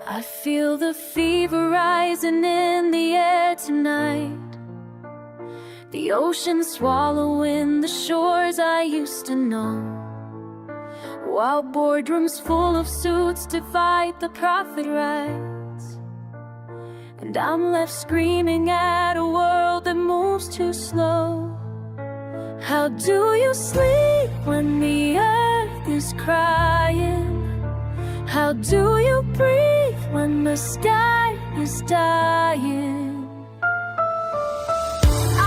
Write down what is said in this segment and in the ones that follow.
I feel the fever rising in the air tonight, the ocean swallowing the shores I used to know, while boardrooms full of suits to fight the profit rights, and I'm left screaming at a world that moves too slow. How do you sleep when the earth is crying? How do you breathe when the sky is dying?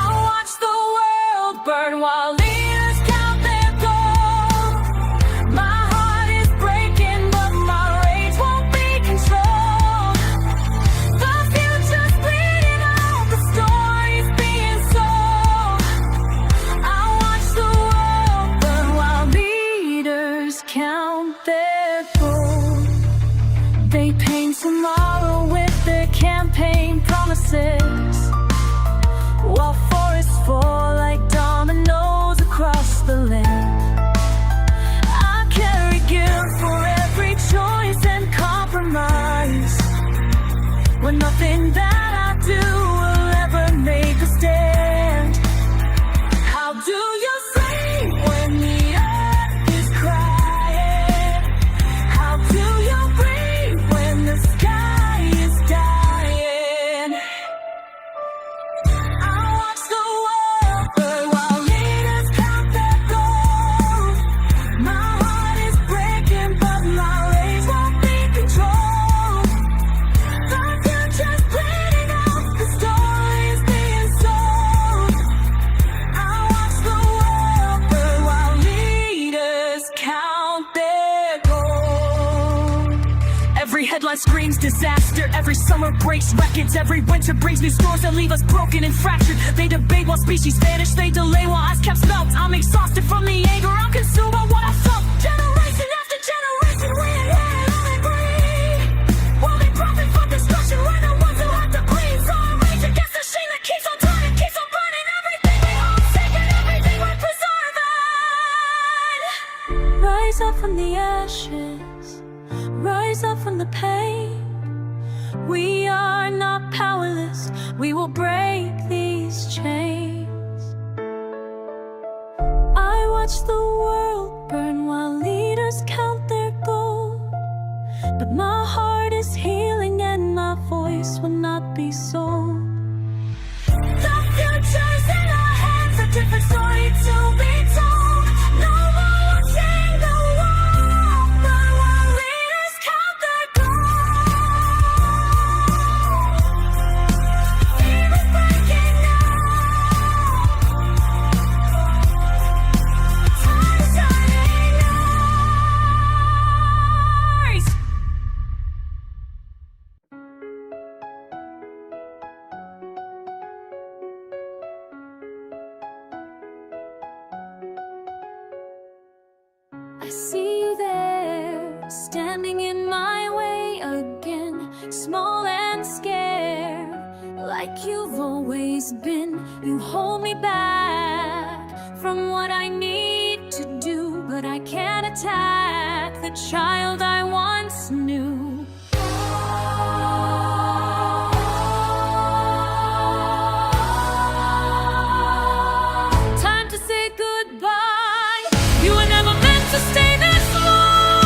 I watch the world burn while leaders count their gold. My heart is breaking, but my rage won't be controlled. The future's bleeding out, the story's being sold. I watch the world burn while leaders count their gold. They paint tomorrow with their campaign promises, while forests fall like dominoes across the land. I carry guilt for every choice and compromise, when nothing that I do will ever make a stand. How do you sleep when the earth is crying? How do you breathe when the sky is dying? I watch the world burn while leaders count their gold. My heart is breaking, but my rage won't be controlled. The future's bleeding out, the story's being sold. I watch the world burn while leaders count their gold. Every headline screams disaster, every summer breaks records, every winter brings new storms that leave us broken and fractured. They debate while species vanish, they delay while ice caps melt. I'm exhausted from the anger, I'm consumed by what I felt. Generation after generation, we inherit all they breed, while they profit from destruction, we're the ones who have to bleed. So I rage against the shame that keeps on turning, keeps on burning. Everything we hold sacred, everything we're preserving. Rise up from the ashes, rise up from the pain. We are not powerless, we will break these chains. I watch the world burn while leaders count their gold, but my heart is healing and my voice will not be sold. The future's in our hands, a different story to be told. No more watching the world burn while leaders count their gold. Fever's breaking now. Time is shining eyes. I see you there, standing in my way again, small and scared, like you've always been. You hold me back from what I need to do, but I can't attack the child I once knew. Time to say goodbye. You were never meant to stay this long.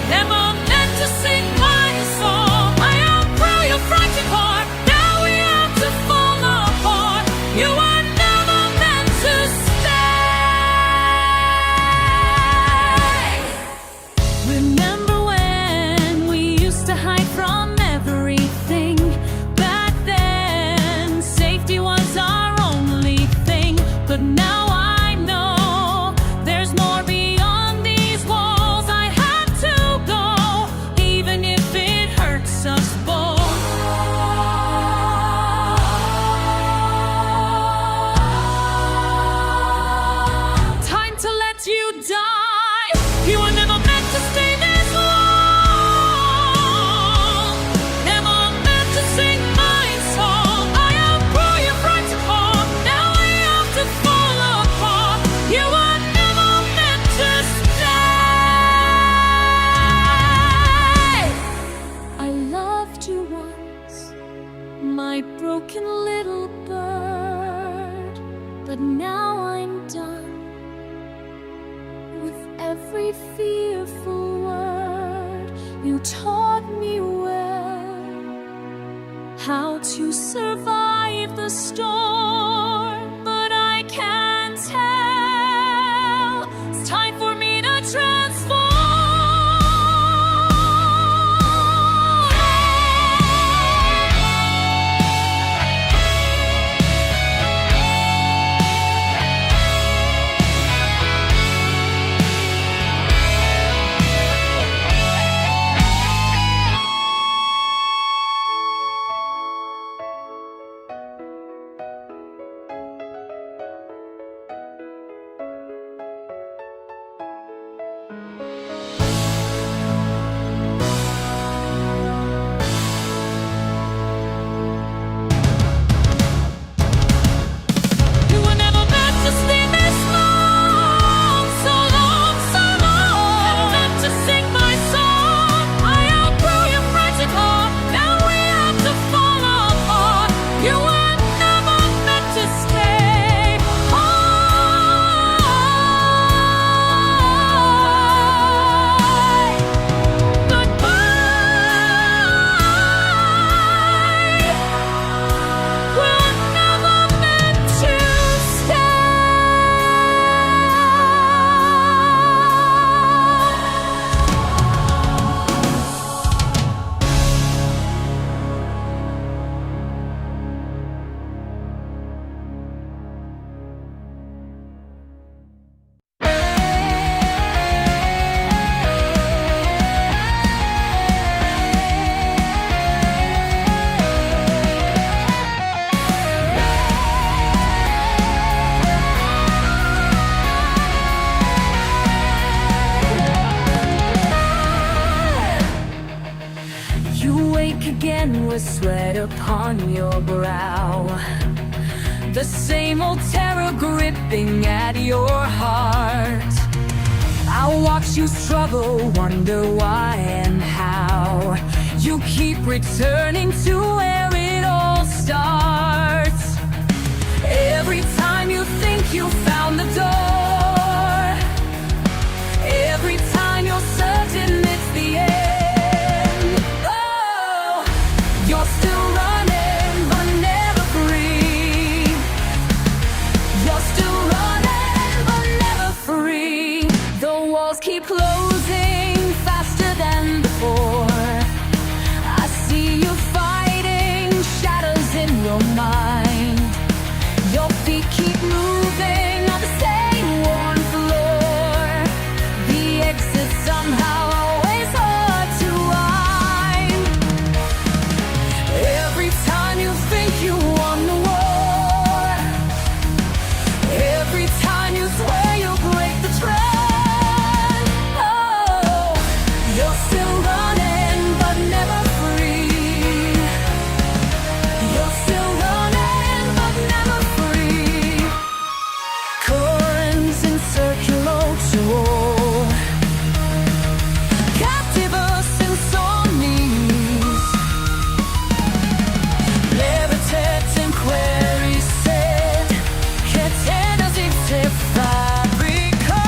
Never meant to sing my song. I outgrew your frightened heart. Now we have to fall apart. You were never meant to stay. Remember my broken little bird. But now I'm done with every fearful word. You taught me well how to survive the storm, but I can't tell. It's time for me to transform. Again with sweat upon your brow, the same old terror gripping at your heart. I watch you struggle, wonder why and how. You keep returning to where it all starts. Every time you think you found the door, every time you're certain it's the end. You're still running, but never free. You're still running, but never free. The walls keep closing faster than before. I see you fighting shadows in your mind. Your feet keep moving on the same worn floor. The exit somehow always hard to find. Every time you think you won the war, every time you swear you'll break the trend. Oh, you're still running but never free. You're still running but never free. Currents in circular tour, captive us insomnies. Levitate and query said, contenders if fabrica.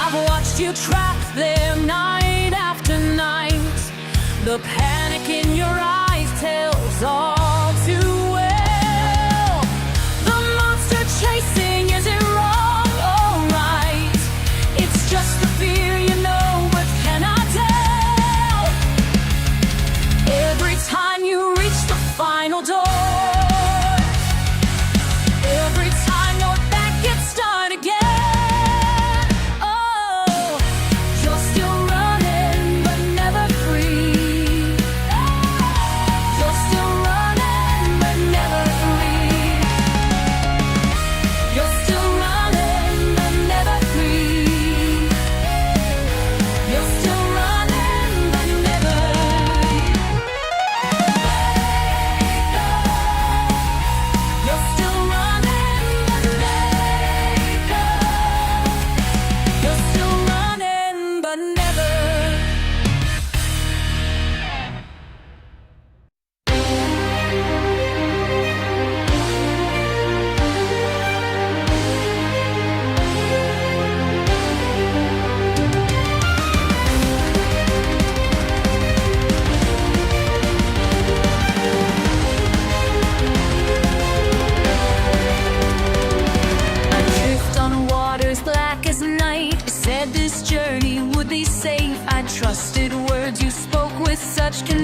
I've watched you trapped there night after night. The panic in your eyes tells all too well. The monster chasing, is it wrong or right? It's just the fear you know, but cannot tell. Every time you reach the final door, every time your back gets started again. Oh, you're still running but never free.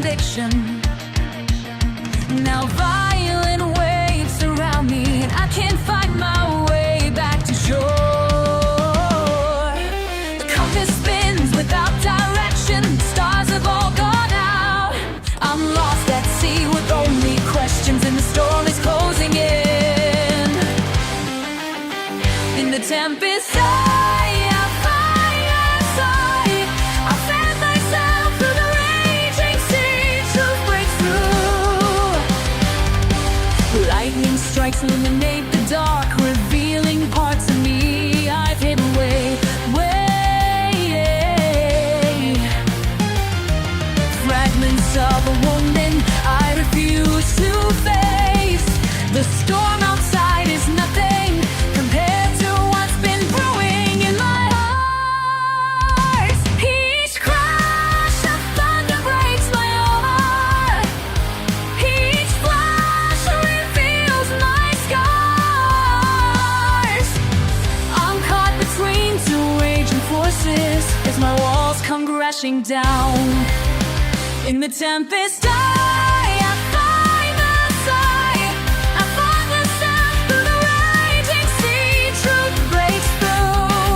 conviction. Now violent waves surround me, and I can't find my way back to shore. The compass spins without direction, stars have all gone out. I'm lost at sea with only questions, and the storm is closing in. In the tempest, I find my sight. I fan myself through the raging sea. Truth breaks through. Lightning strikes, illuminate the dark, revealing parts of me I've hidden away. Fragments of a woman I refuse to face. The storm outside is nothing compared to what's been brewing in my heart. Each crash of thunder breaks my heart. Each flash reveals my scars. I'm caught between two raging forces as my walls come crashing down. In the tempest, I find the sight. I find the sound through the raging sea. Truth breaks through.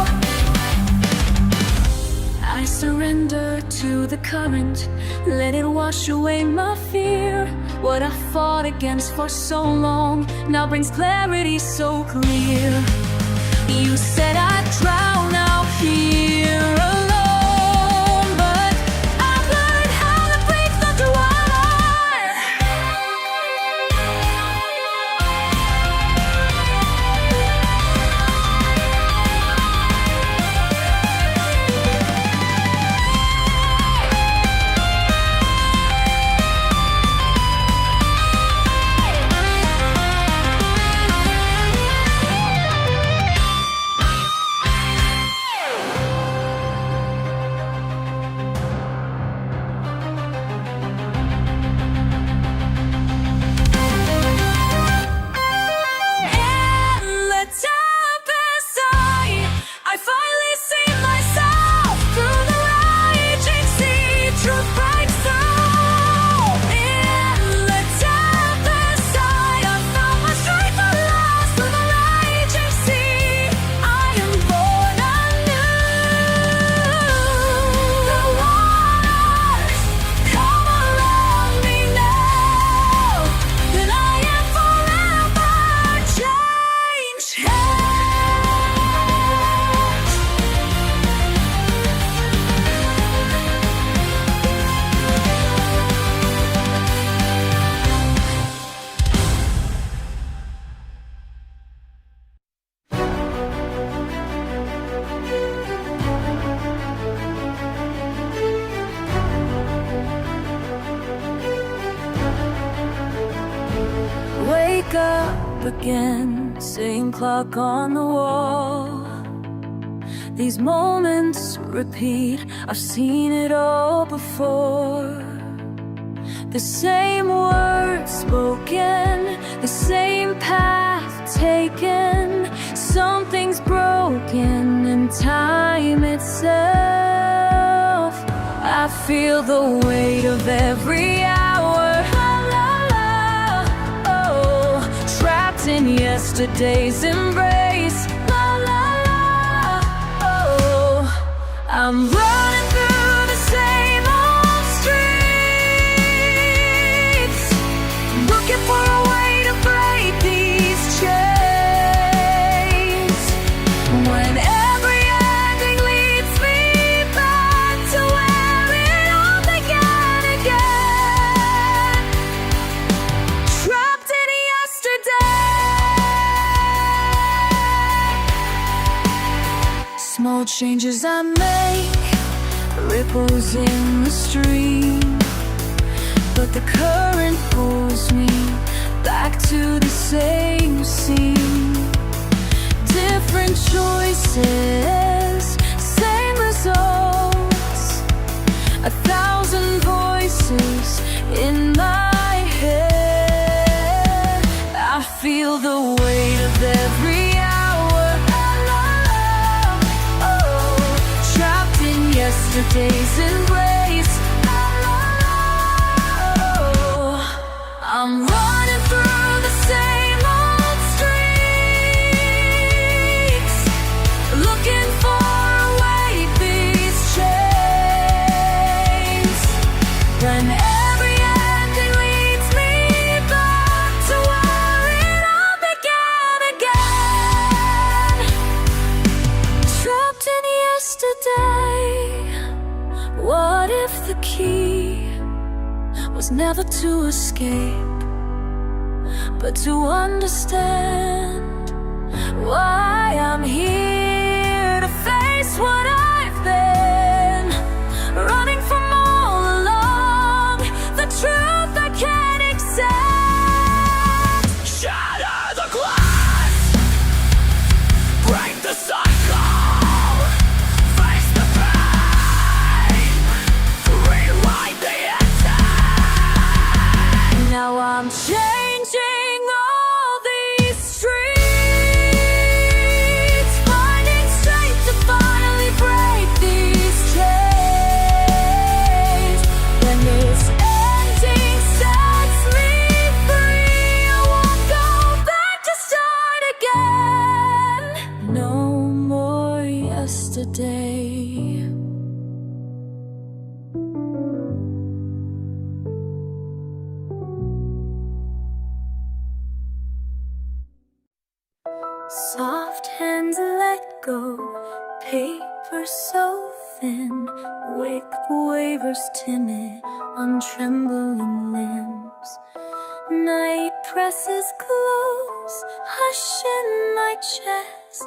I surrender to the current. Let it wash away my fear. What I fought against for so long now brings clarity so clear. You said I'd drown out here alone. Wake up again, same clock on the wall. These moments repeat, I've seen it all before. The same words spoken, the same path taken. Something's broken in time itself. I feel the weight of every hour. In yesterday's embrace, la la la, oh, I'm running through the same old streets, looking for a way to break these chains. When every ending leads me back to where it all began again, trapped in yesterday. Small changes I make, ripples in the stream, but the current pulls me back to the same scene. Different choices, same results. 1,000 voices in my head. I feel the weight of every yesterday's embrace, la, la, la. the key was never to escape, but to understand why I'm here to face what I've been running from all along, the truth I can't accept. Shatter the glass, break the cycle, face the pain, rewrite the attack. Now I'm changing all these streets, finding strength to finally break these chains. When this ending sets me free, I won't go back to start again. No more yesterday. Soft hands let go, paper so thin, wick wavers timid on trembling limbs. Night presses close, hush in my chest,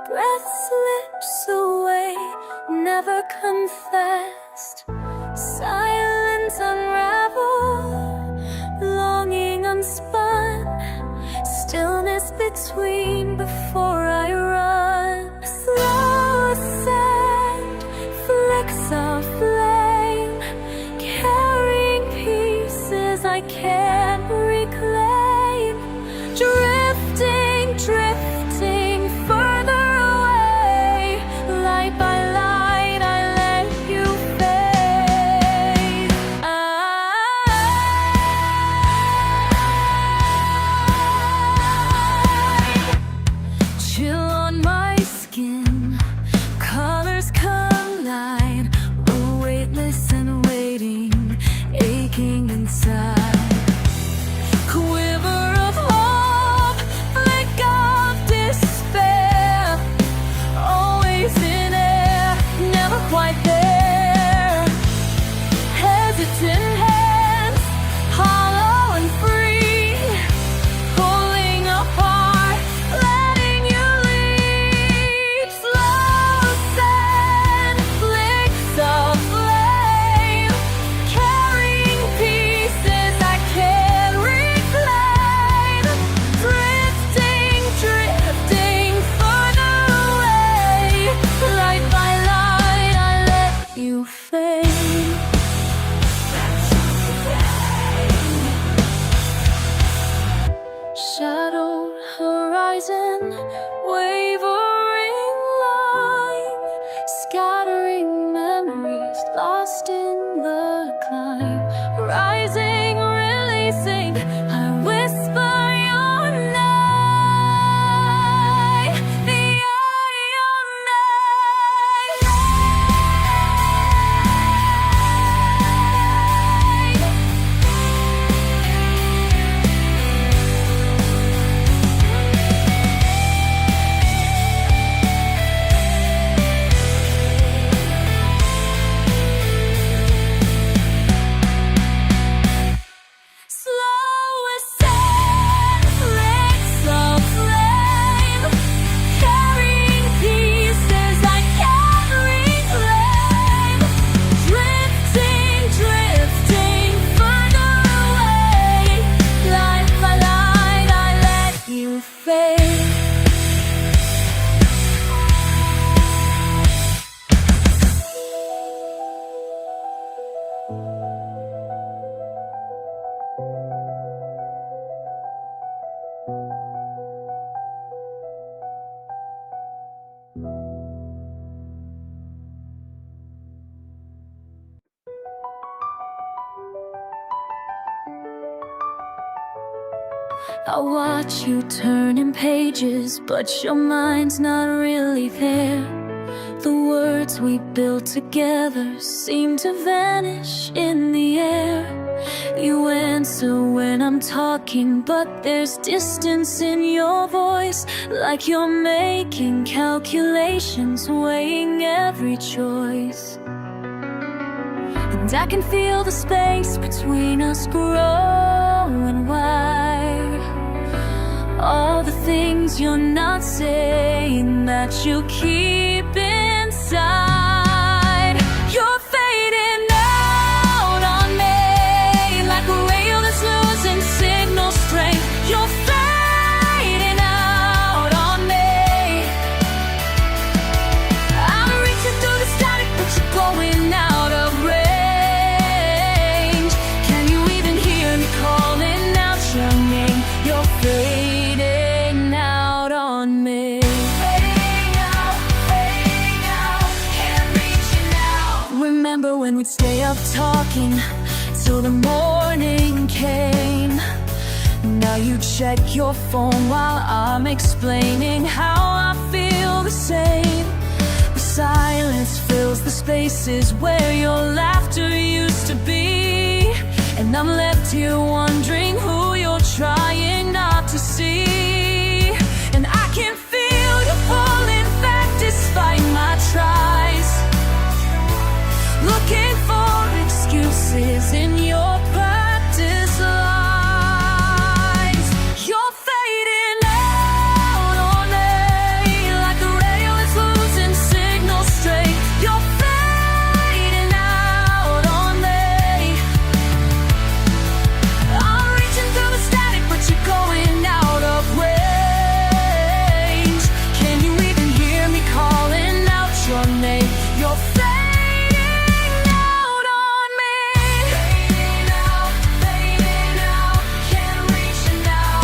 breath slips away, never confessed. Silence unraveled, longing unspun, stillness between before I run. Slow ascent, flicks of flame, carrying pieces I can't reclaim. Drifting, drifting further away. Light by light I let you fade. Chill on my skin, colors collide, weightless and waiting, aching inside. Quiver of hope, flick of despair, always in air, never quite there. Hesitant hands, hollow and free, pulling apart, letting you lead. Slow ascent, flicks of flame, carrying pieces I can't reclaim. Drifting, drifting further away. Light by light I let you fade. Shadowed horizon, wavering line, scattering memories lost in the climb. Rising, releasing, I whisper your name, your name. Slow ascent, flicks of flame, carrying pieces I can't reclaim. Drifting, drifting further away. Light by light I let you fade. I watch you turning pages, but your mind's not really there. The words we built together seem to vanish in the air. You answer when I'm talking, but there's distance in your voice, like you're making calculations, weighing every choice. And I can feel the space between us growing wide. All the things you're not saying that you keep inside. You're fading out on me like a rail that's losing signal strength. You're fading out on me. I'm reaching through the static, but you're going out of range. Can you even hear me calling out your name? You're fading out on me. Remember when we'd stay up talking till the morning came? Now you check your phone while I'm explaining how I feel the same. The silence fills the spaces where your laughter used to be, and I'm left here wondering who you're trying not to see. And I can feel you pulling back despite my tries, looking for excuses in your practice lies. You're fading out on me like a rail that's losing signal straight. You're fading out on me. I'm reaching through the static, but you're going out of range. Can you even hear me calling out your name? You're fading out on me. Fading out, can't reach you now.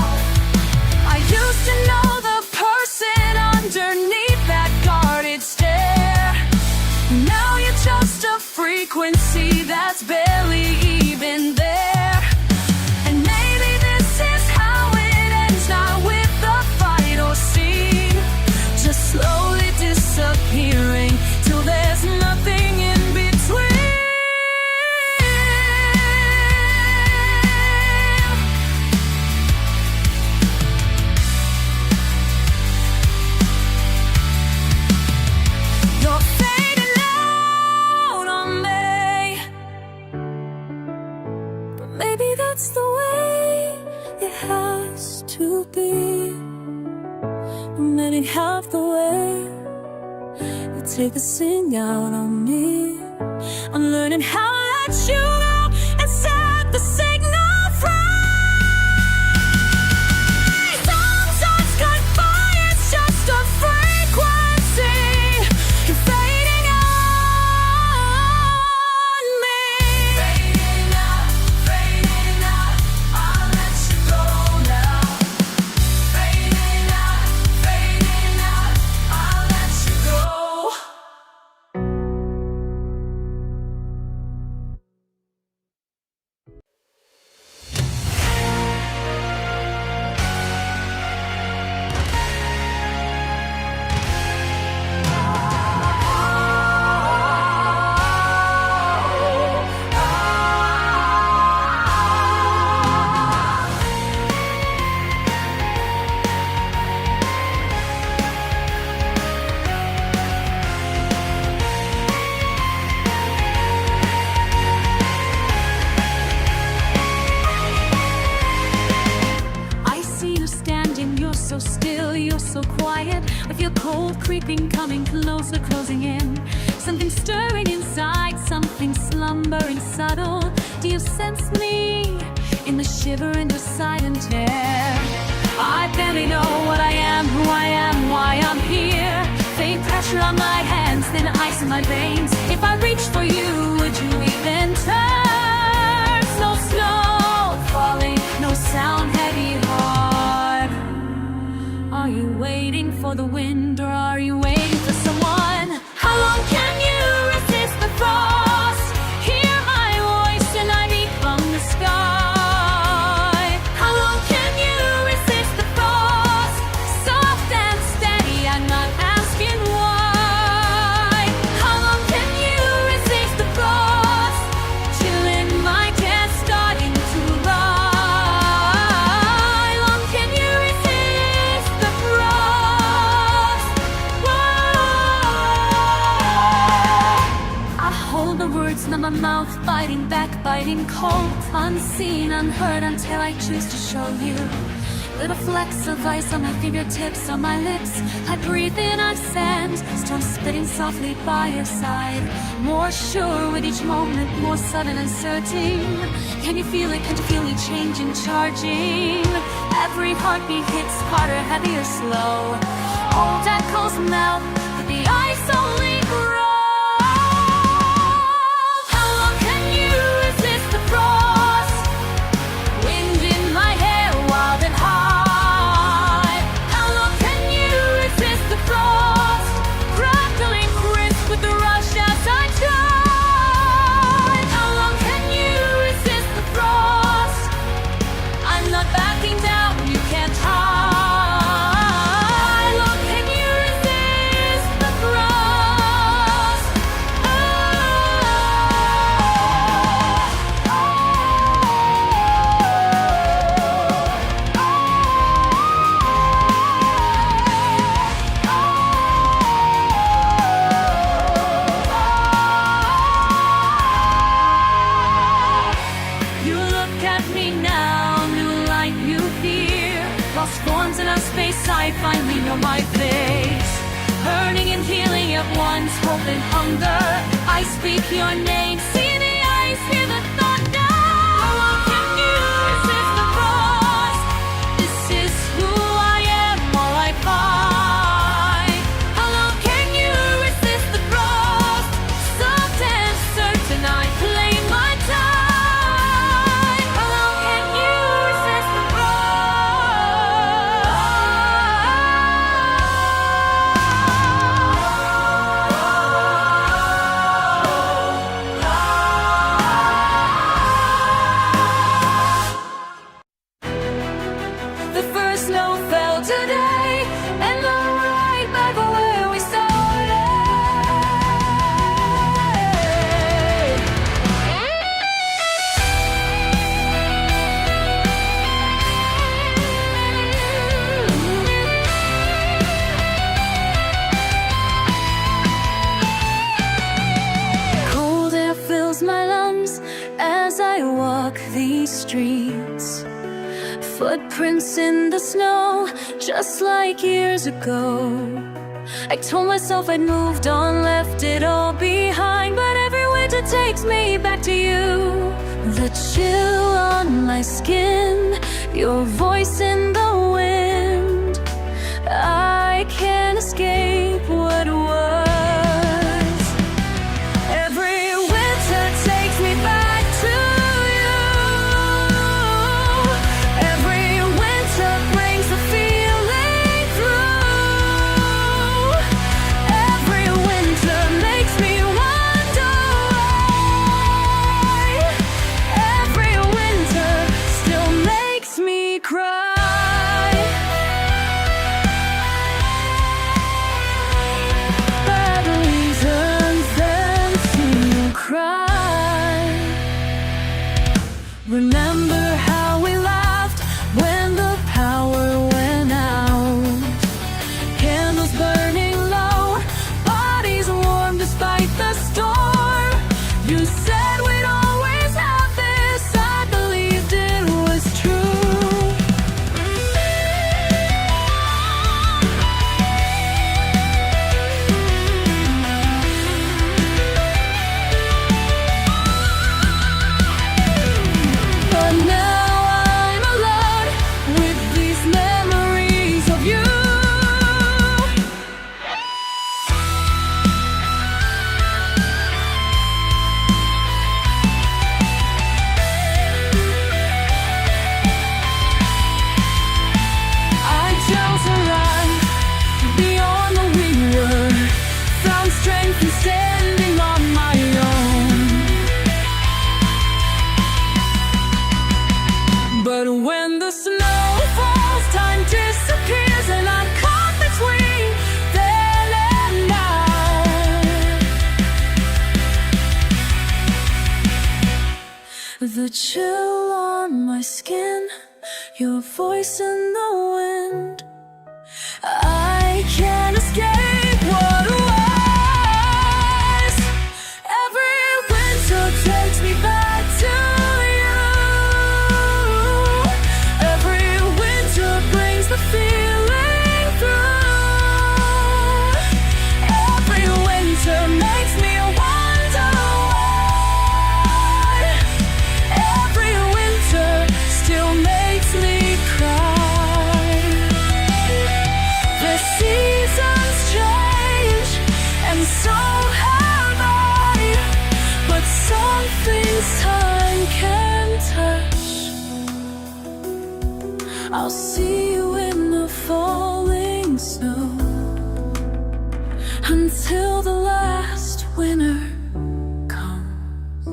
I used to know the person underneath that guarded stare. Now you're just a frequency that's barely even there. And maybe this is how it ends, not with a fight or scene, just slowly disappearing till there's nothing in between. You're fading out on me, but maybe that's the way it has to be. But maybe half the way you take the sing out on me. I'm learning how to let you go and set the signal free. Sometimes confiance just a frequency. You're fading on me. Fading out, I'll let you go now. Fading out, I'll let you go. I see you standing, you're so still, you're so quiet. I feel cold creeping, coming closer, closing in. Something stirring inside, something slumbering subtle. Do you sense me in the shiver and the silent air? I barely know what I am, who I am, why I'm here. Faint pressure on my hands, then ice in my veins. If I reach for you, would you even turn? No snow falling, no sound, heavy heart. Are you waiting for the wind, or are you waiting for someone? How long can you resist the frost? Hear my voice and I beat from the sky. How long can you resist the frost? Soft and steady, I'm not asking why. How long can you resist the frost? Chilling my chest, starting to rise. Long can you resist the frost? smell my mouth biting back, biting cold, unseen, unheard, until I choose to show you. Little flecks of ice on my fingertips, on my lips. I breathe in our sand, storm spitting softly by your side. More sure with each moment, more sudden and certain. Can you feel it? Can't you feel me changing, charging? Every heartbeat hits harder, heavier, slow. Old echoes melt, but the ice only grows. How long can you resist the frost? Wind in my hair, wild and high. How long can you resist the frost? Crackling crisp with the rush as I try. How long can you resist the frost? I'm not backing down, you can't hide. I finally know my face, burning and healing at once, hope and hunger. I speak your name, see the ice, hear the thunder. How long can you resist the frost? This is who I am, all I fight. How long can you resist the frost? Soft and certain I claim my time. How long can you resist the frost? Today, and the right back where we started. Cold air fills my lungs as I walk these streets. Footprints in the snow, just like years ago. I told myself I'd moved on, left it all behind, but every winter takes me back to you. The chill on my skin, your voice in the wind. I can't escape what was. Every winter takes me back to remember how we laughed when the power went out. Candles burning low, bodies warm despite the storm. You said we'd always have this, I believed it was true. But now I'm alone with these memories of you. I chose a life beyond the we were, found strength in standing on my own. But when the snow falls, time disappears, and I'm caught between then and now. The chill on my skin, your voice in the wind. I can't escape what was. Every winter I'll see you in the falling snow until the last winter comes.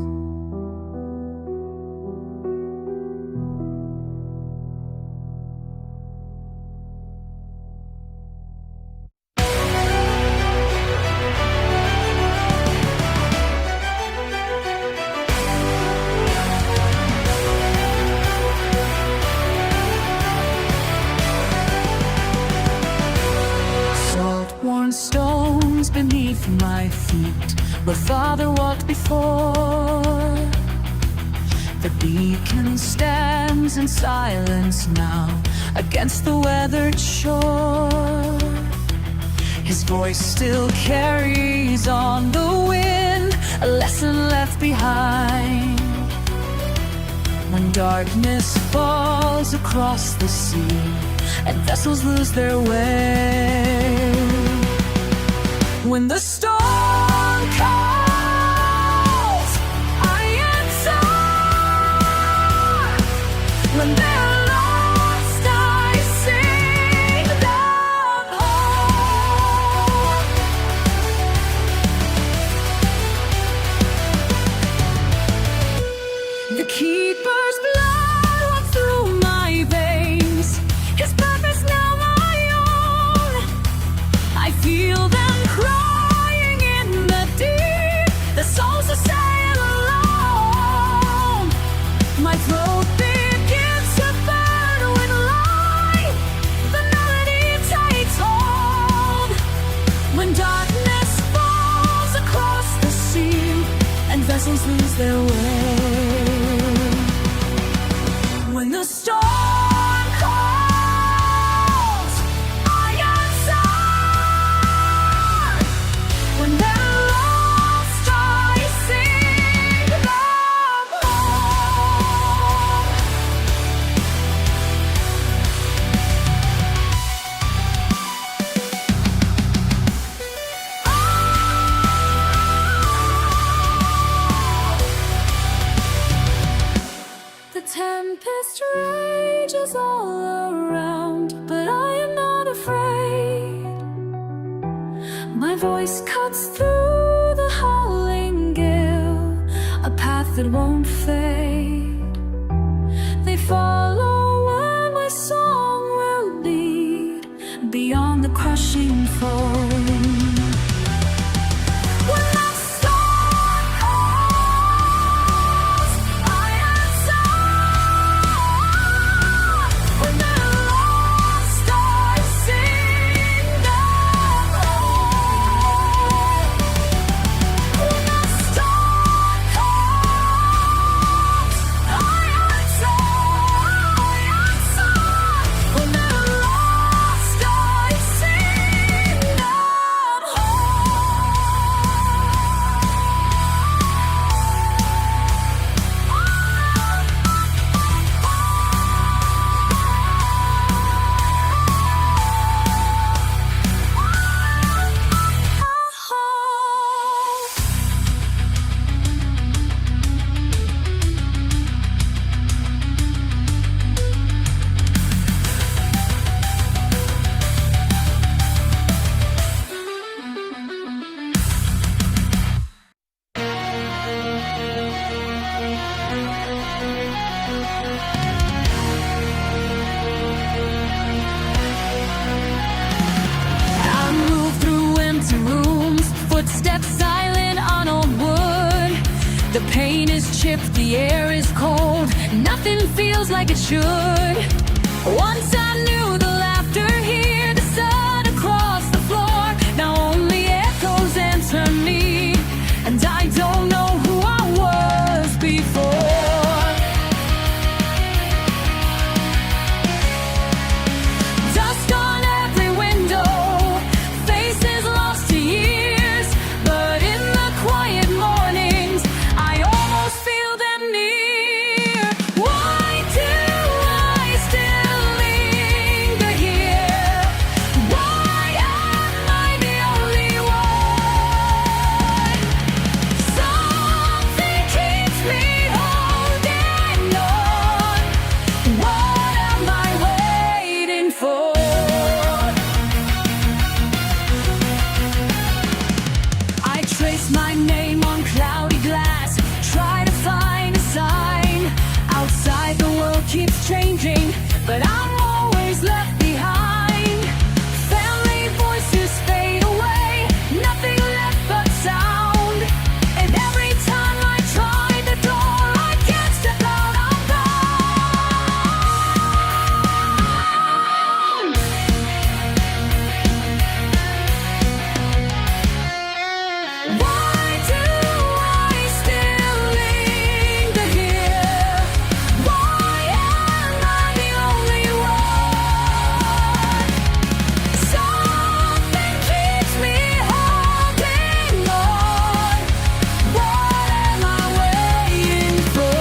Salt-worn stones beneath my feet, where Father walked before. The beacon stands in silence now against the weathered shore. His voice still carries on the wind, a lesson left behind. When darkness falls across the sea and vessels lose their way, when the storm calls, I answer. When they're lost, I sing them home. The keeper's blood runs through my veins. His purpose now my own. I feel them crying in the deep. The souls that sail alone. My throat begins to burn with light. The melody takes hold. When darkness falls across the sea and vessels lose their way. When the storm calls, I answer. When they're lost, I sing them home. The tempest rages all around, but I am not afraid. My voice cuts through the howling gale, a path that won't fade. They follow where my song will lead, beyond the crushing foam. When the storm calls, I answer. When they're lost, I sing them home. When the storm calls, I answer. When they're lost, I sing them home. I move through empty rooms, footsteps silent on old wood. The paint is chipped, the air is cold, nothing feels like it should. Once I knew the laughter here, the sun across the floor. Now only echoes answer me, and I don't know who I was before. Dust on every window, faces lost to years. But in the quiet mornings, I almost feel them near. Why do I still live? my name on cloudy glass. Try to find a sign. Outside the world keeps changing, but I'm always left behind. Family voices fade away, nothing left but sound. And every time I try the door, I can't step out, I'm bound. Why do I still linger here? Why am I the only one? Something keeps me holding on. What am I waiting for?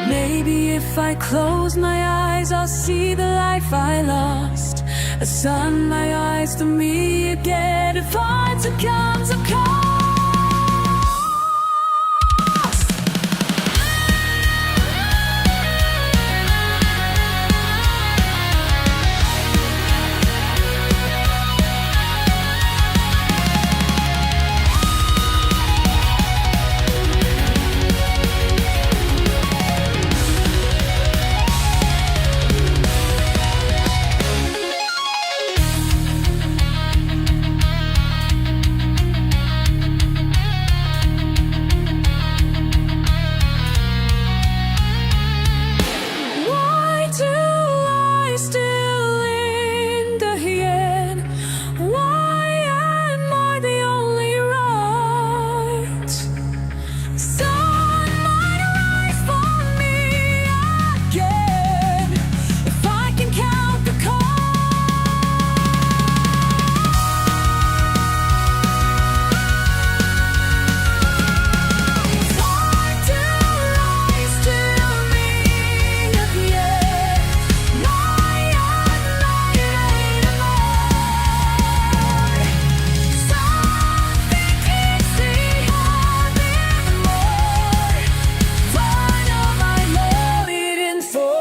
Maybe if I close my eyes, I'll see the life I lost. A sun my eyes to me again if hearts it comes of cost. Why do I still linger here? Why am I the only right? Sun might rise for me again if I can count the cost. Hard to rise to me again. Why am I waiting more? Something keeps me holding more. What am I waiting for?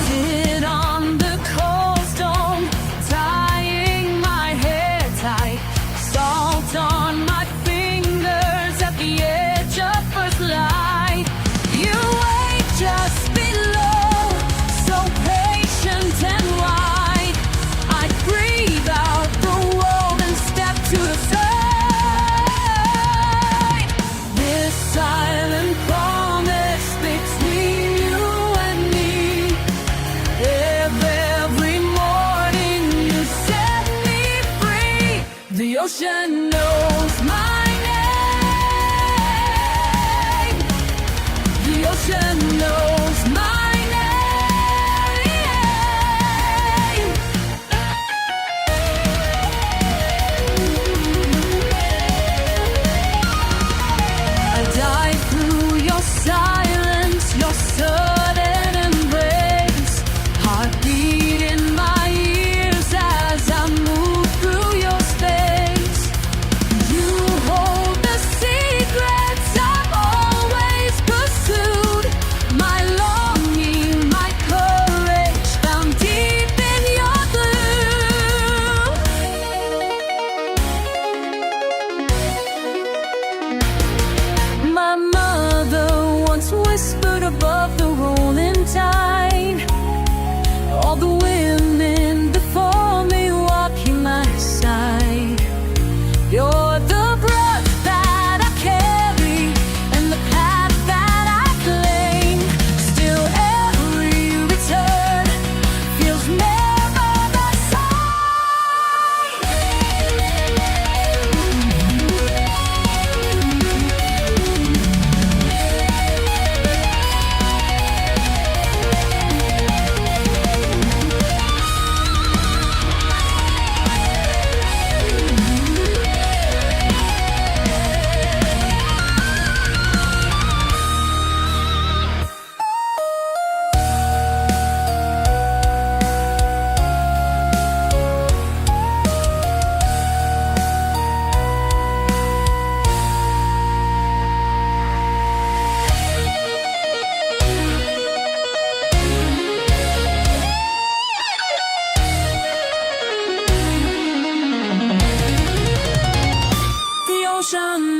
Sit on the cold stone, tying my hair tight. Salt on my fingers at the edge of first light. You wait just below,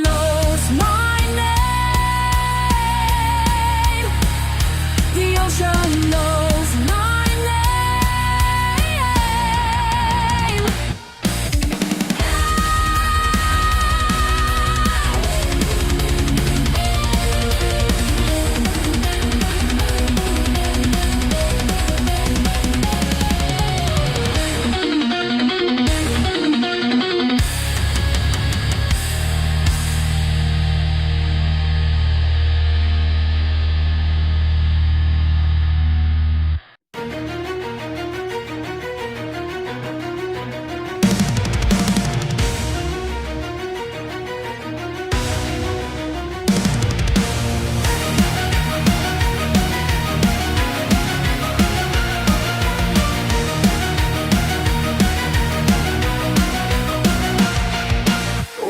knows my name. The ocean knows my name.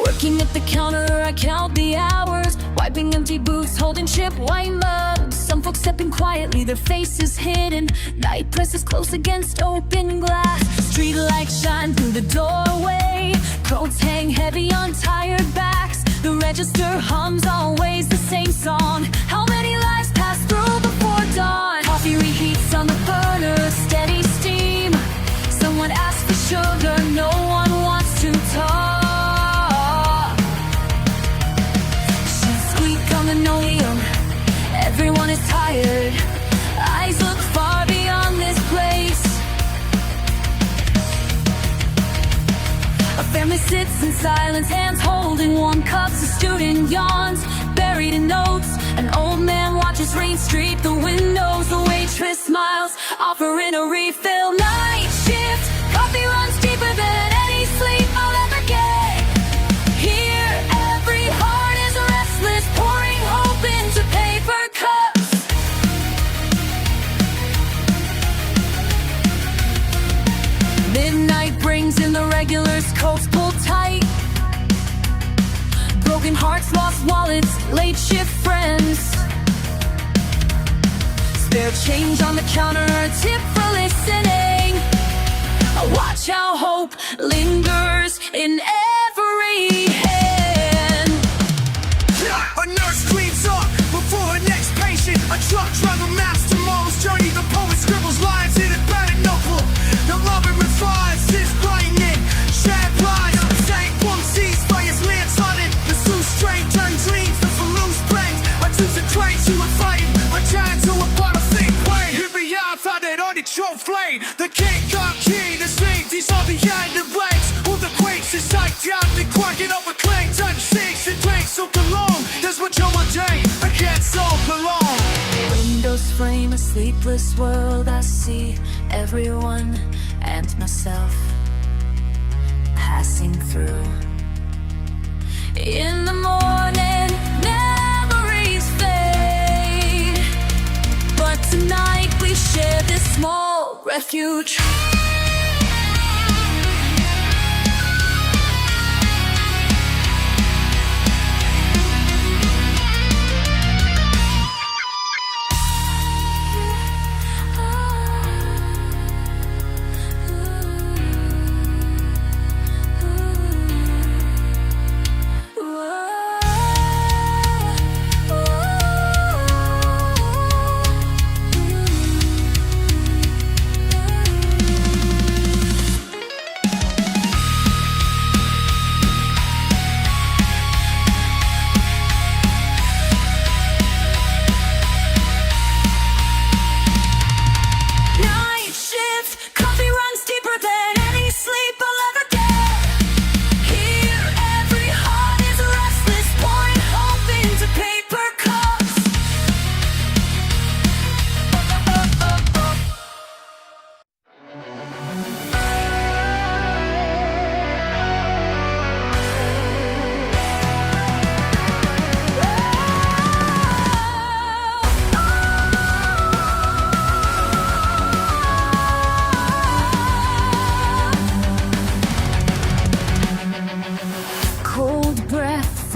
Working at the counter, I count the hours, wiping empty booths, holding chip white mugs. Some folks stepping quietly, their faces hidden. Night presses close against open glass. Street lights shine through the doorway. Coats hang heavy on tired backs. The register hums always the same song. How many lives pass through before dawn? Coffee reheats on the burner, steady steam. Someone asks for sugar, no one wants to talk. Linoleum. Everyone is tired. Eyes look far beyond this place. A family sits in silence, hands holding warm cups. A student yawns, buried in notes. An old man watches rain streak the windows. The waitress smiles, offering a refill. Night shift, coffee runs deeper than any sleep I'll ever get. Here, every heart is restless, pouring hope into paper cups. Midnight brings in the regulars, coats pulled tight. Broken hearts, lost wallets, late shift friends. Spare change on the counter, a tip for listening. Watch how hope lingers in every hand. A nurse cleans up before her next patient. A truck driver maps tomorrow's journey. The poet scribbles lines in a battered notebook. The lover refines his lightning. Shad plies, Saint one sees fires land sudden. The Sioux strain turns dreams to loose brains. I choose a train to a fight. A giant to a bottle thick plane. Here beyond, found that on the trophy flame. The king got key, the strings, these are behind the ranks. Who the quakes is psyched out, the quacking up a clang. Turn six and drinks so alone. That's what you're one day, I can't so belong. Windows frame a sleepless world. I see everyone and myself passing through. In the morning, memories fade, but tonight we share this small refuge.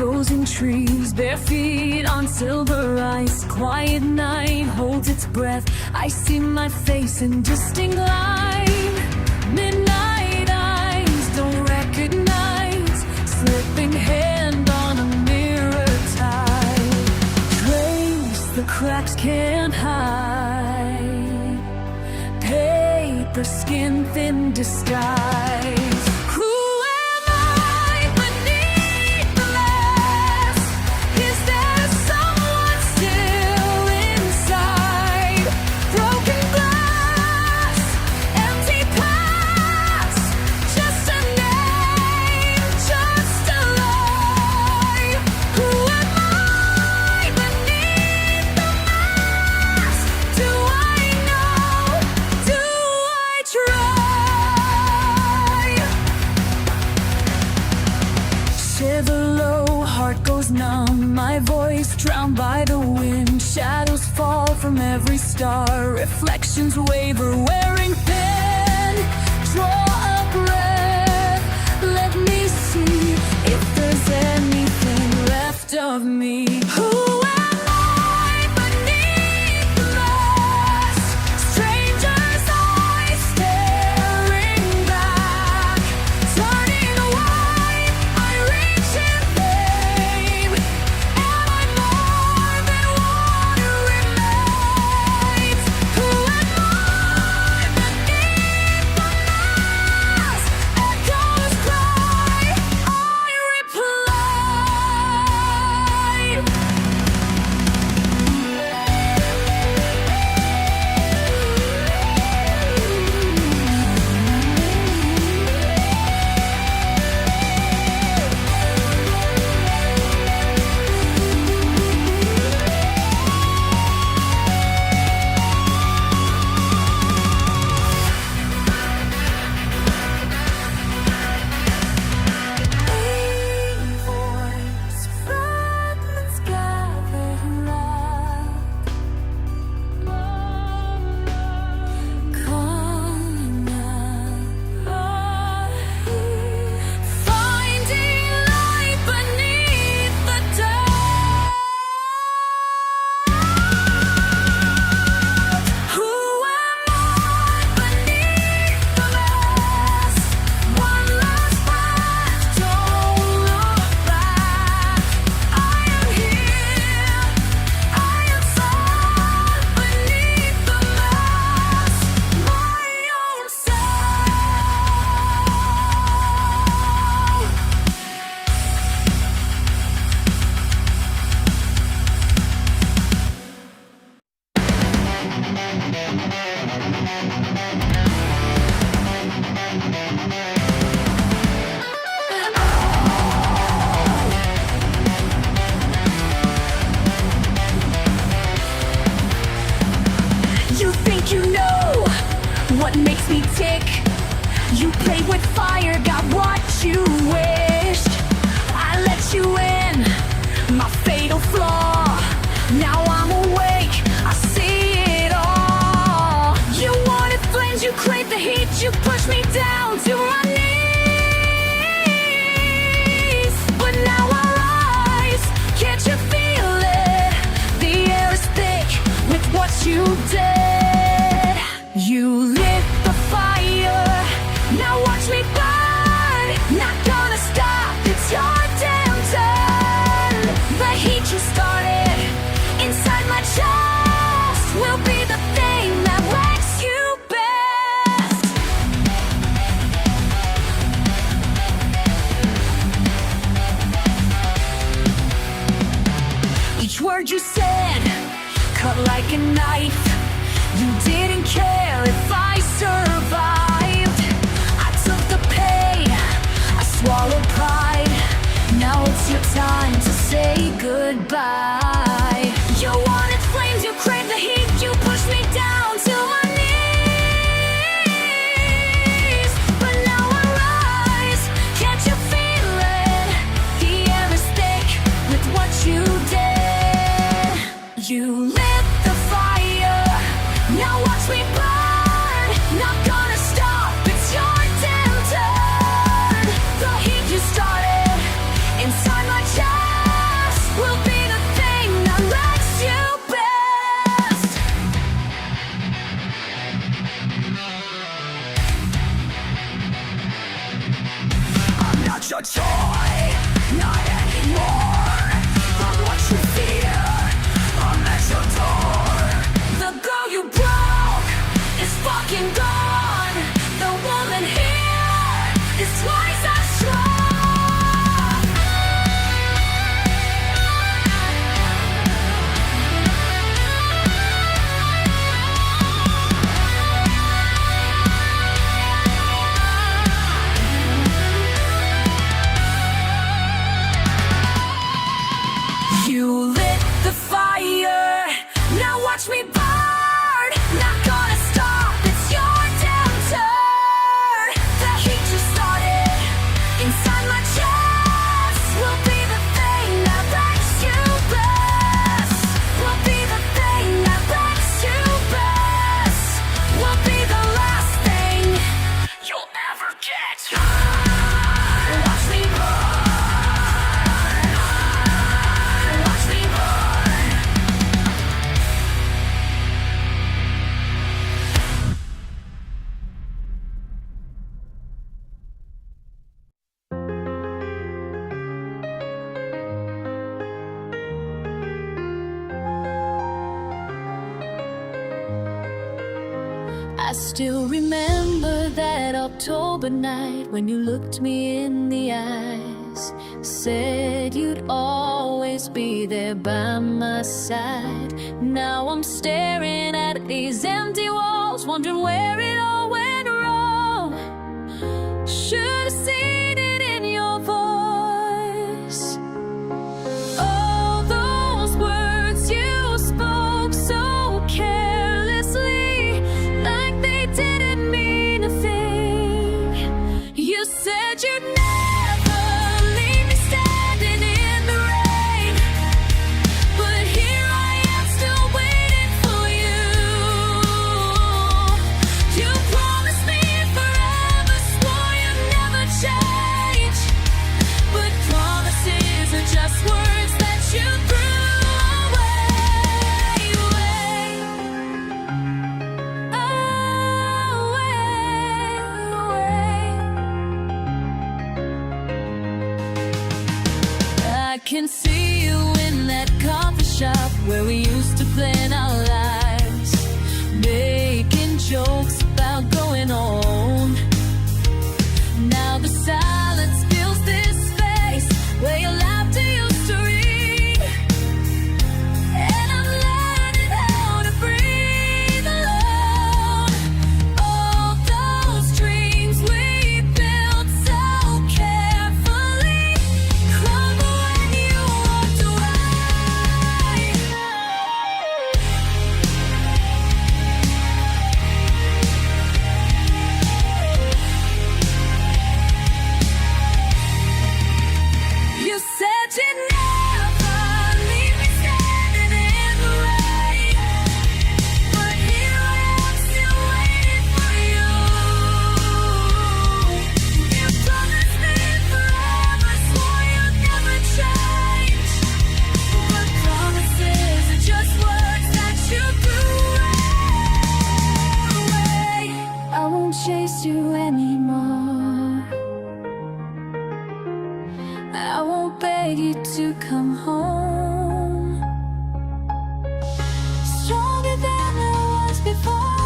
frozen trees, bare feet on silver ice. Quiet night holds its breath. I see my face in distinct line. Midnight eyes don't recognize. Slipping hand on a cracks can't hide. Paper skin thin disguise. Who am I beneath the mask? Is there someone still inside? Broken glass, empty past, just a name, just a lie. Who am I beneath the mask? Do I know? Do I try? Shiver low, heart goes numb, my voice drowned by the wind. Shadows fall from every star, reflections waver, wearing thin. Draw a breath, let me see if there's anything left of me. Who am I beneath the mask? Stranger's eyes staring back, turning white. I reach in fame. Am I more than water remains? Who am I beneath the mask? Echoes cry. I reply. Voice, fragments gather loud, calling out, finding light beneath the dark. Who am I beneath the mask? One last breath, don't look back. I am here, I am sad beneath the mask, my own self. You think you know what makes me tick? You played with fire, got what you wished. I let you in, my fatal flaw. Now I'm awake, I see it all. You wanted flames, you craved the heat, you pushed me down to my knees. But now I rise, can't you feel it? The air is thick with what you did. You lit the fire, now watch me burn. Not gonna stop, it's your damn turn. The heat you started inside my chest will be the thing that wakes you best. Each word you said cut like a knife. You didn't care if I survived. I took the pain, I swallowed pride. Now it's your time to say goodbye. You wanted flames, you craved the heat, you pushed me down to my knees. But now I rise, can't you feel it? The air is thick with what you did. You lit the fire, now watch me burn. Not gonna stop, it's your damn turn. The heat you started inside my chest will be the thing that makes you best. You lit the fire, now watch me burn. Not gonna stop, it's your damn turn. The heat just started inside my chest. Will be the thing that breaks you best. Will be the thing that breaks you best. Will be the last thing you'll ever get. Watch me burn. Watch me burn. I still remember that October night when you looked me in the eyes, said you'd always be there by my side. Now I'm staring at these empty walls, wondering where it all went wrong. Should've seen it in your voice. All those words you spoke so carelessly, like they didn't mean a thing. You said you'd never leave me standing in the rain, but here I am still waiting for you. You promised me forever, swore you'd never change, but promises are just words that you threw away. I can see you in that coffee shop where we used to plan our lives, making jokes about going on. Now the silence fills this space where your laughter used to ring, and I'm learning how to breathe alone. All those dreams we built so carefully crumble when you walked away. You said you'd never leave me standing in the rain, but here I am still waiting for you. You promised me forever, swore you'd never change, but promises are just words that you threw away. I won't chase you anymore. I won't beg you to come home. Stronger than I was before,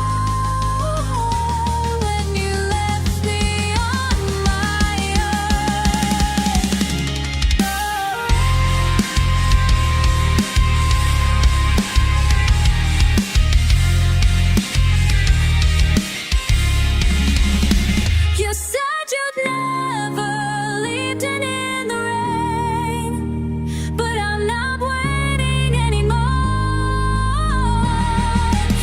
when you left me on my own. You said you'd never leave in the rain, but I'm not waiting anymore.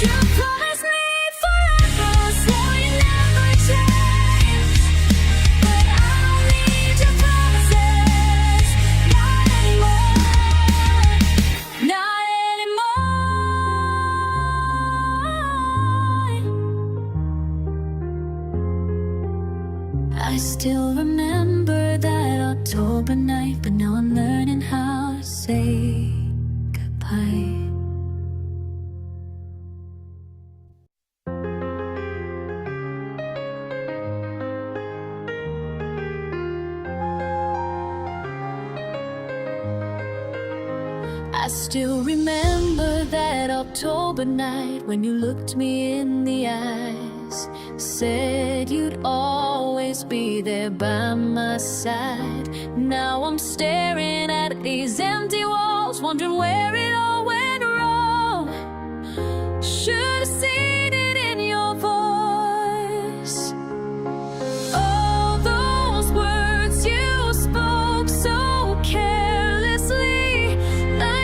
You promised me forever, swore you never change, but I don't need your promises, not anymore, not anymore. I still remember that October night, but now I'm learning how to say goodbye. I still remember that October night when you looked me in the eyes, said you'd always be there by my side. Now I'm staring at these empty walls, wondering where it all went wrong. Should've seen it in your voice. All those words you spoke so carelessly, like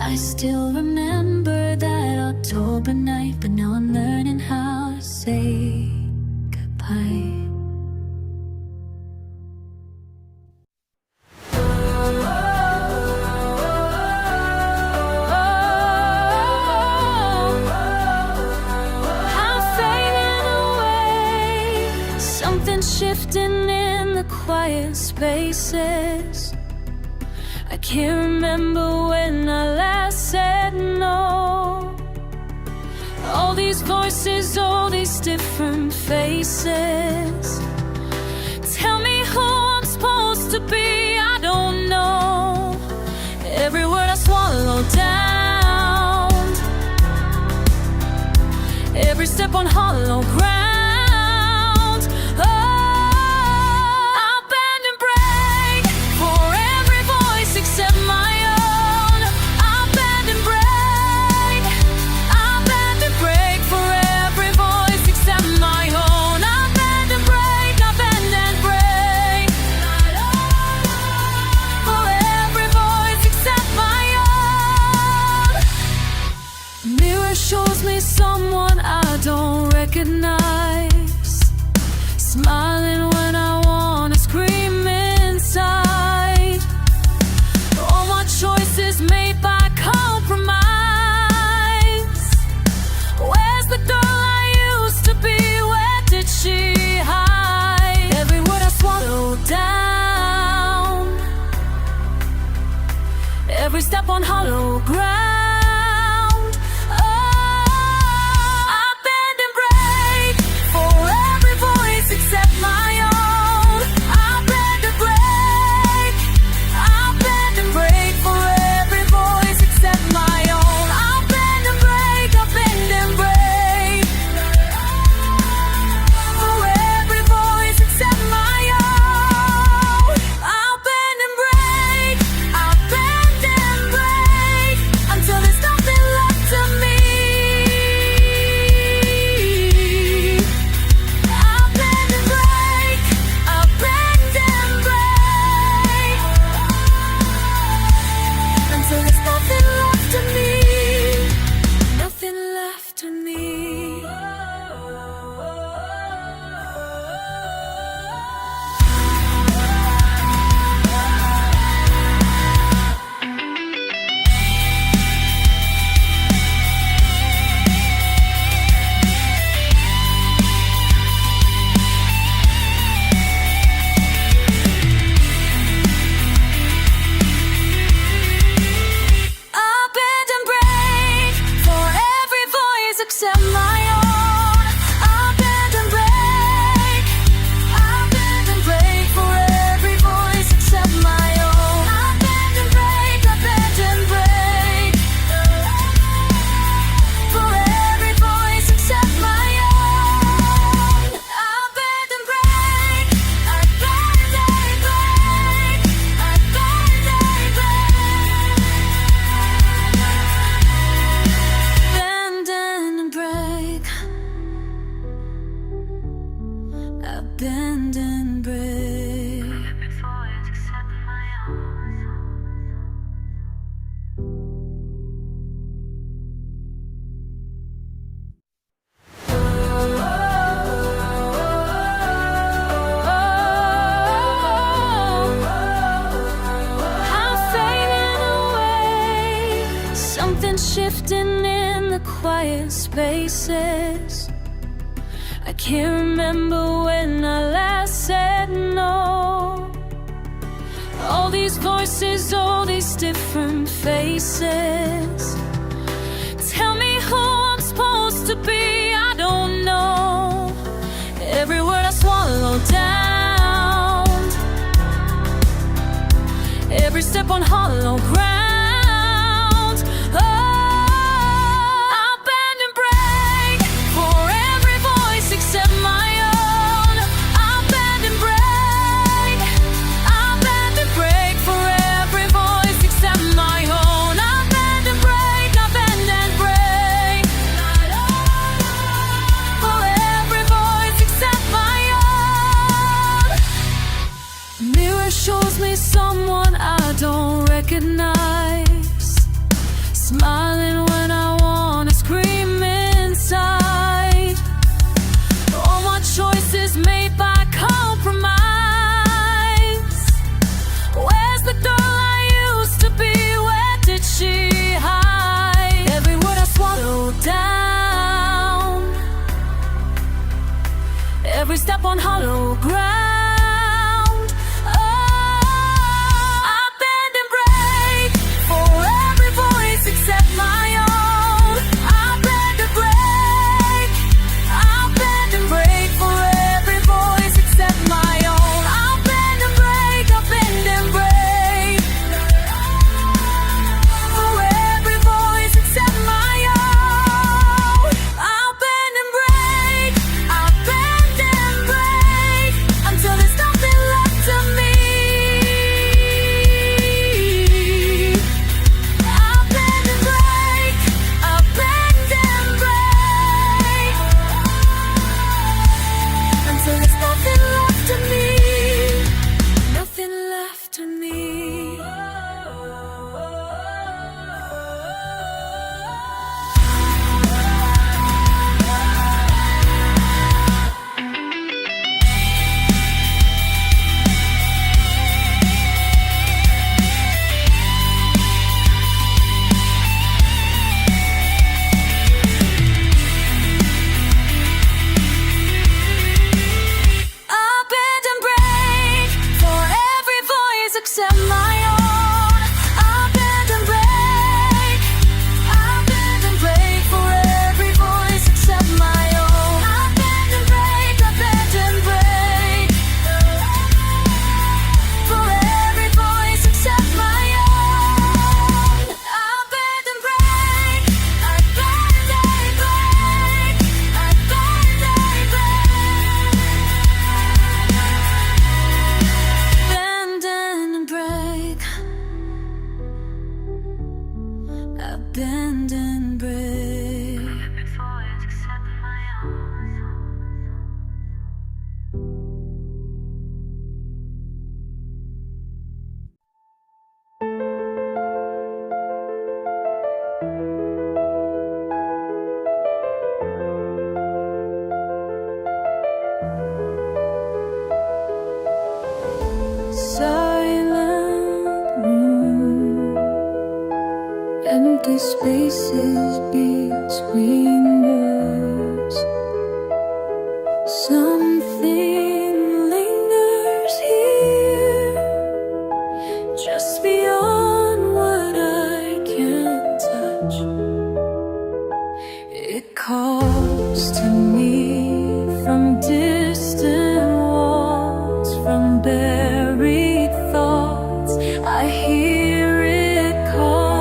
I still remember that October night, but now I'm learning how to say goodbye. I'm fading away, something shifting in the quiet spaces. I can't remember when I last said no. All these voices, all these different faces. Tell me who I'm supposed to be, I don't know. Every word I swallow down, every step on hollow ground. Someone I don't recognize, smiling when I wanna scream inside. All my choices made by compromise. Where's the girl I used to be? Where did she hide? Every word I swallow down, every step on hollow ground. Shifting in the quiet spaces. I can't remember when I last said no. All these voices, all these different faces. Tell me who I'm supposed to be, I don't know. Every word I swallow down, every step on hollow ground. Shows me someone I don't recognize, smiling when I wanna scream inside. All my choices made by compromise. Where's the girl I used to be? Where did she hide? Every word I swallowed down, every step on hollow ground. Except my own, I bend and break. I bend and break for every voice except my own. I bend and break. I bend and break for every voice except my own. I bend and break. I bend and break until there's nothing left of me. Bend and break. Empty spaces between words. Something lingers here, just beyond what I can touch. It calls to me from distant walls, from buried thoughts. I hear it call.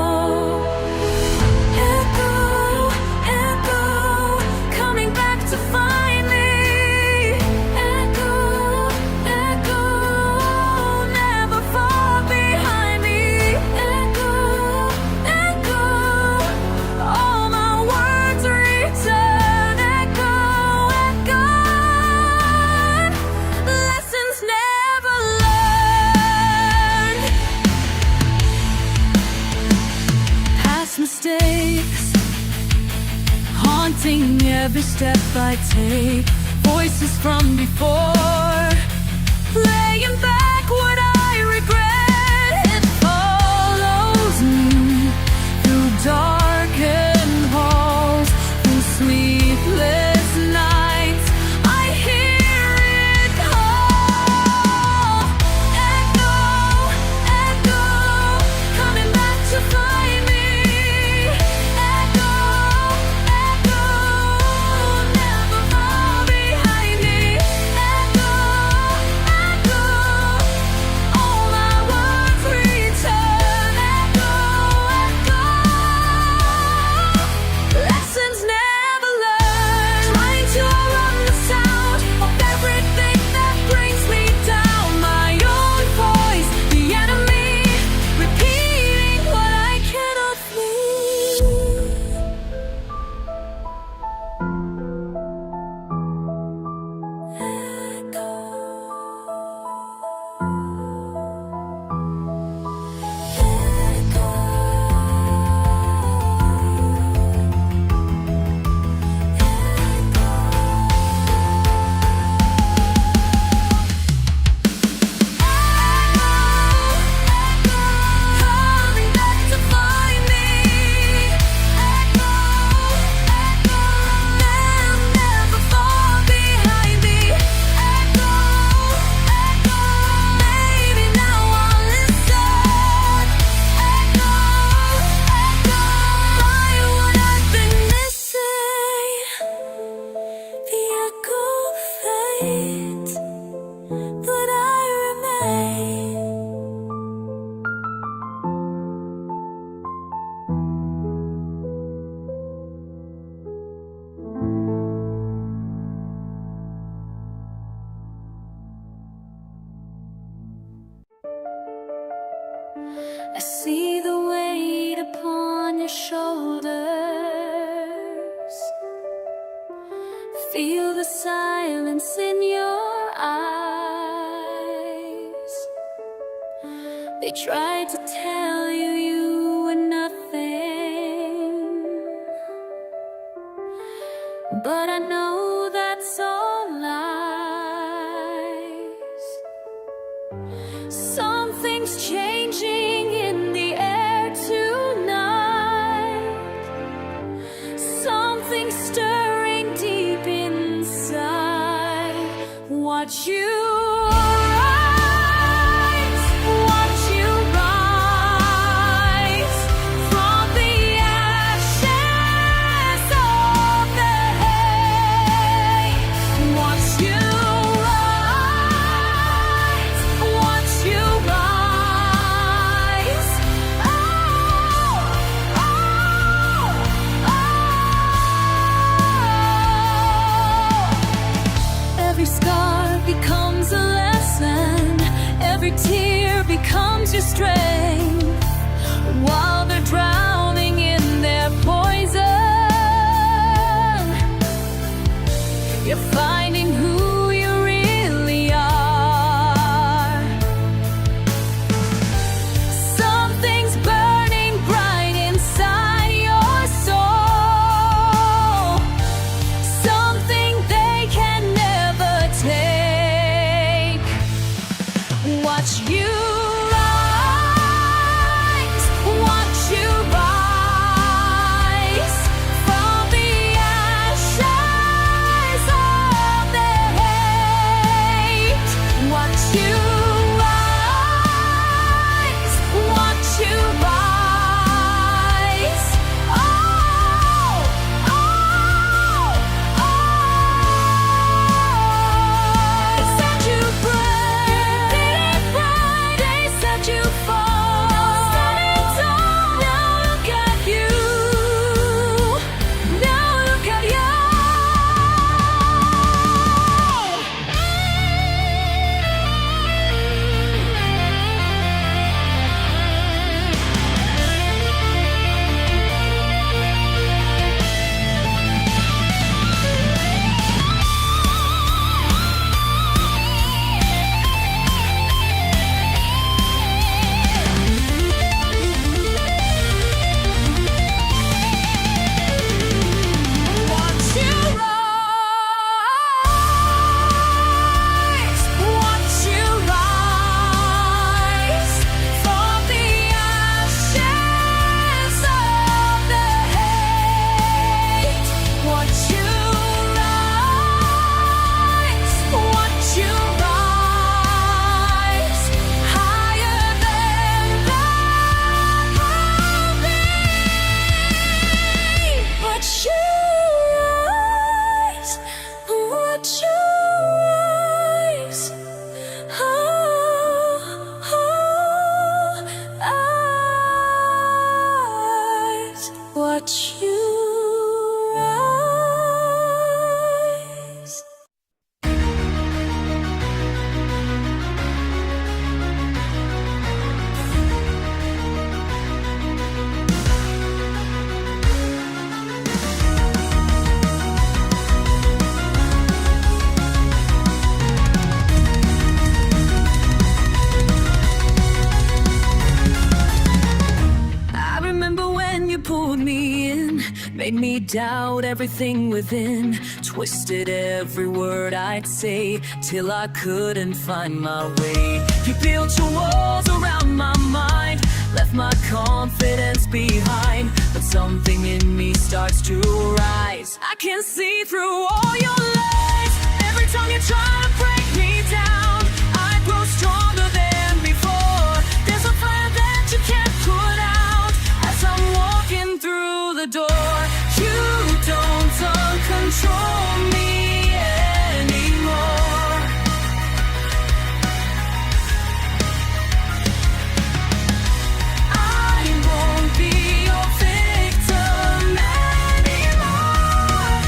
Mistakes haunting every step I take. Voices from before playing back what I regret. It follows me through darkened halls, through sleepless nights. I hear it call. Echo, echo, coming back to find me. Never far behind me. Echo, echo. I see the weight upon your shoulders, feel the silence in your eyes. They tried to tell you you were nothing, but I know that's all lies. Something's changing in the air tonight. Something's stirring deep inside. Watch you rise, watch you rise from the ashes of the hate. Watch you rise, watch you rise. Oh, oh, oh. Every scar becomes a lesson, every tear becomes your strength. While they're drowning in their poison, you're finding who you really are. Something's burning bright inside your soul, something they can never take. Watch you rise, watch you rise from the ashes of the hate. Watch you rise, watch you rise. Oh, oh, oh. They set you bright, they set you fall. Standing tall, now look at you. Now look at you. Watch you rise, watch you rise from the ashes of the hate. Watch you rise, watch you rise higher than gravity. Watch you rise, watch you rise. Oh, oh, eyes. Watch you rise. I remember when you pulled me in, made me doubt everything within, twisted every word I'd say till I couldn't find my way. You built your walls around my mind, left my confidence behind, but something in me starts to rise. I can see through all your lies. Every time you try to break me down, I grow stronger than before. There's a fire that you can't put out as I'm walking through the door. You don't control me anymore. I won't be your victim anymore.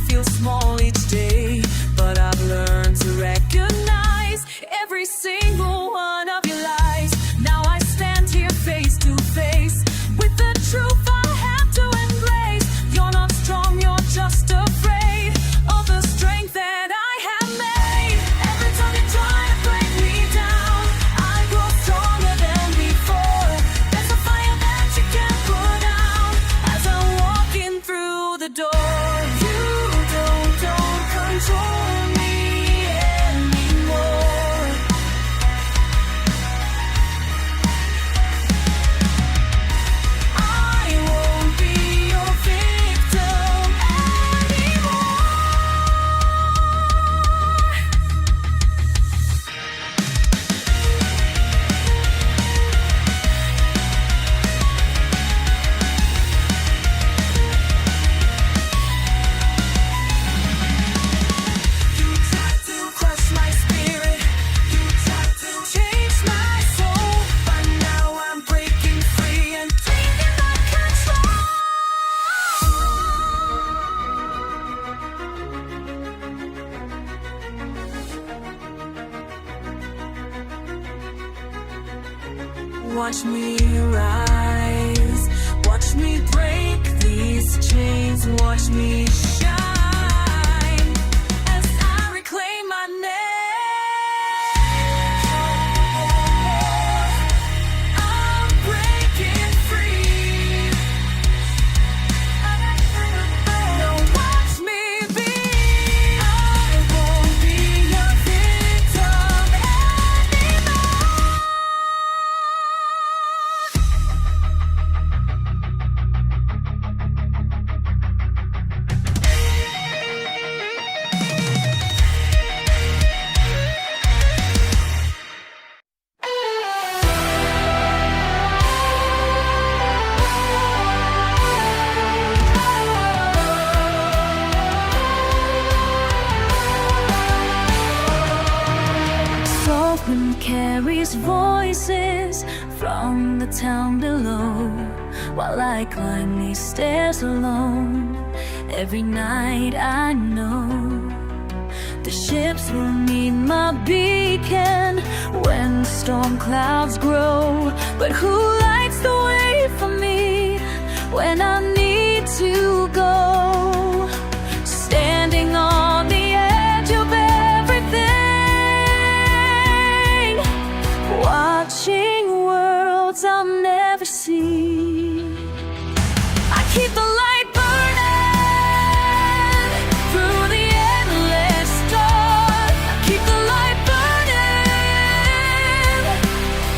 feel small each day, but I've learned to recognize every single one of your lies. Now I stand here face to face with the truth I have to embrace. You're not strong, you're just afraid of the strength that I have made. Every time you try to break me down, I grow stronger than before. There's a fire that you can't put out as I'm walking through the door. You don't control me anymore. I won't be your victim anymore. You tried to crush my spirit, you tried to change my soul, but now I'm breaking free and taking back control. Watch me rise, watch me break these chains, watch me shine as I reclaim my name. I'm breaking free. Now watch me be. I won't be a victim anymore. Someone carries voices from the town below, while I climb these stairs alone. Every night I know the ships will need my beacon when storm clouds grow. But who lights the way for me when I need to go? Standing on the edge of everything, watching worlds I'll never see. I keep the light burning through the endless dark. I keep the light burning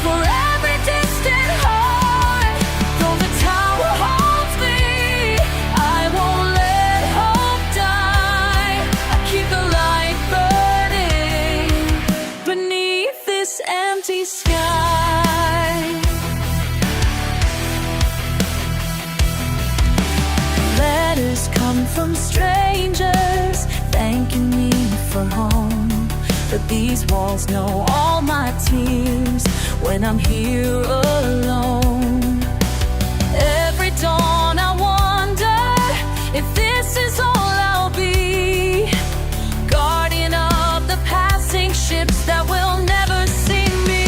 for every distant heart. Though the tower holds me, I won't let hope die. I keep the light burning beneath this empty sky. Letters come from strangers thanking me for home, but these walls know all my tears when I'm here alone. Every dawn I wonder if this is all I'll be, guardian of the passing ships that will never see me.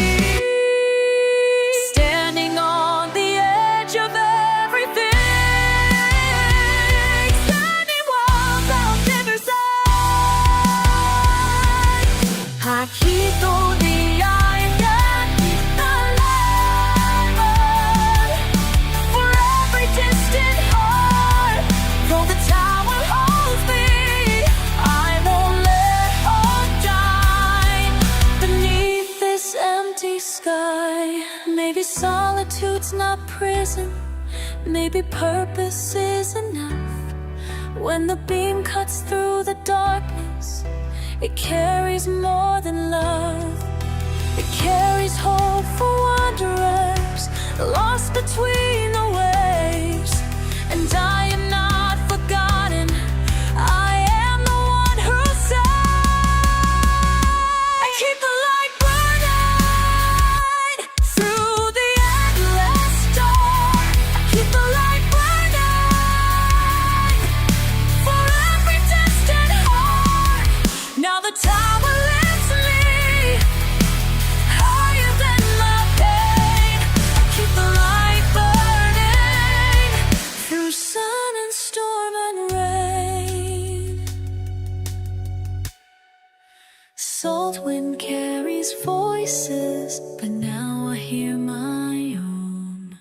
Standing on the edge of everything, standing walls I'll never sign. I keep all the iron, keep the light burn for every distant heart. Though the tower holds me, I won't let hope die beneath this empty sky. Maybe solitude's not prison, maybe purpose is enough. When the beam cuts through the darkness, it carries more than love. It carries hope for wanderers lost between the waves. And I am not forgotten, I am the one who sang. I keep the light burning through the endless dark. I keep the light burning for every day. east wind carries voices, but now I hear my own.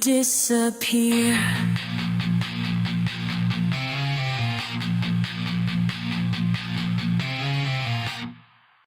Disappear.